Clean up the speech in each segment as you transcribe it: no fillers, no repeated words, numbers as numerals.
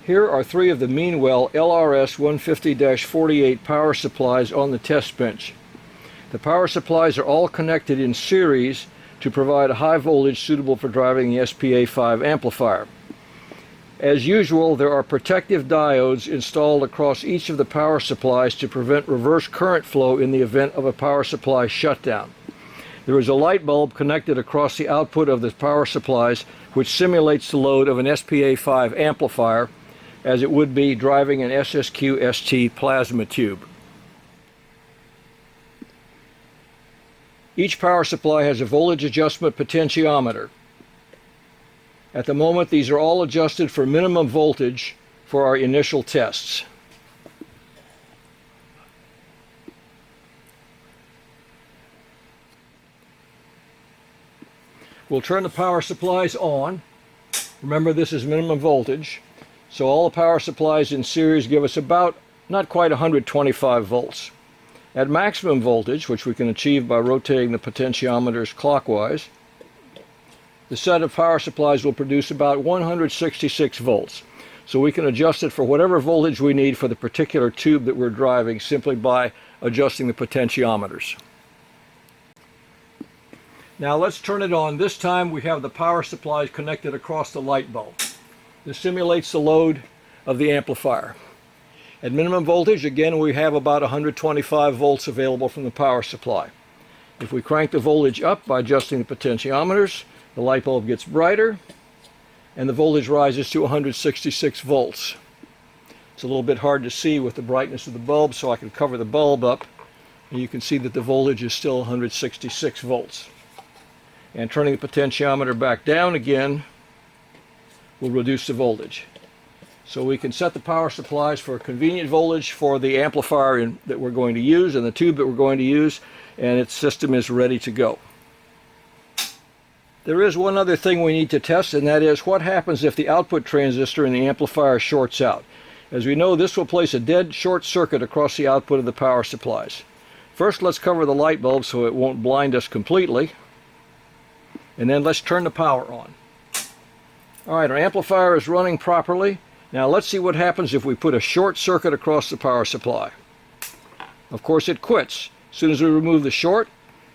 Here are three of the Meanwell LRS 150-48 power supplies on the test bench. The power supplies are all connected in series to provide a high voltage suitable for driving the SPA5 amplifier. As usual, there are protective diodes installed across each of the power supplies to prevent reverse current flow in the event of a power supply shutdown. There is a light bulb connected across the output of the power supplies which simulates the load of an SPA5 amplifier as it would be driving an SSQ-ST plasma tube. Each power supply has a voltage adjustment potentiometer. At the moment, these are all adjusted for minimum voltage for our initial tests. We'll turn the power supplies on. Remember, this is minimum voltage. So all the power supplies in series give us about, not quite 125 volts. At maximum voltage, which we can achieve by rotating the potentiometers clockwise, the set of power supplies will produce about 166 volts. So we can adjust it for whatever voltage we need for the particular tube that we're driving simply by adjusting the potentiometers. Now let's turn it on. This time we have the power supplies connected across the light bulb. This simulates the load of the amplifier. At minimum voltage, again, we have about 125 volts available from the power supply. If we crank the voltage up by adjusting the potentiometers, the light bulb gets brighter and the voltage rises to 166 volts. It's a little bit hard to see with the brightness of the bulb, so I can cover the bulb up and you can see that the voltage is still 166 volts. And turning the potentiometer back down again will reduce the voltage. So we can set the power supplies for a convenient voltage for the amplifier that we're going to use and the tube that we're going to use, and its system is ready to go. There is one other thing we need to test, and that is what happens if the output transistor in the amplifier shorts out. As we know, this will place a dead short circuit across the output of the power supplies. First, let's cover the light bulb so it won't blind us completely, and then let's turn the power on. Alright, our amplifier is running properly. Now let's see what happens if we put a short circuit across the power supply. Of course it quits. As soon as we remove the short,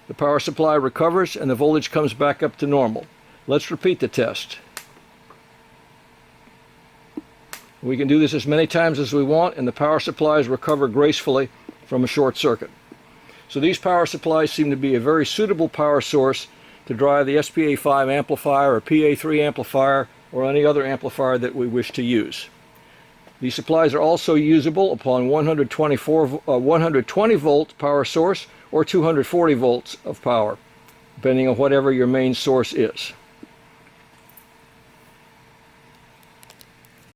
the power supply recovers and the voltage comes back up to normal. Let's repeat the test. We can do this as many times as we want and the power supplies recover gracefully from a short circuit. So these power supplies seem to be a very suitable power source to drive the SPA5 amplifier or PA3 amplifier or any other amplifier that we wish to use. These supplies are also usable upon 120 volt power source or 240 volts of power, depending on whatever your main source is.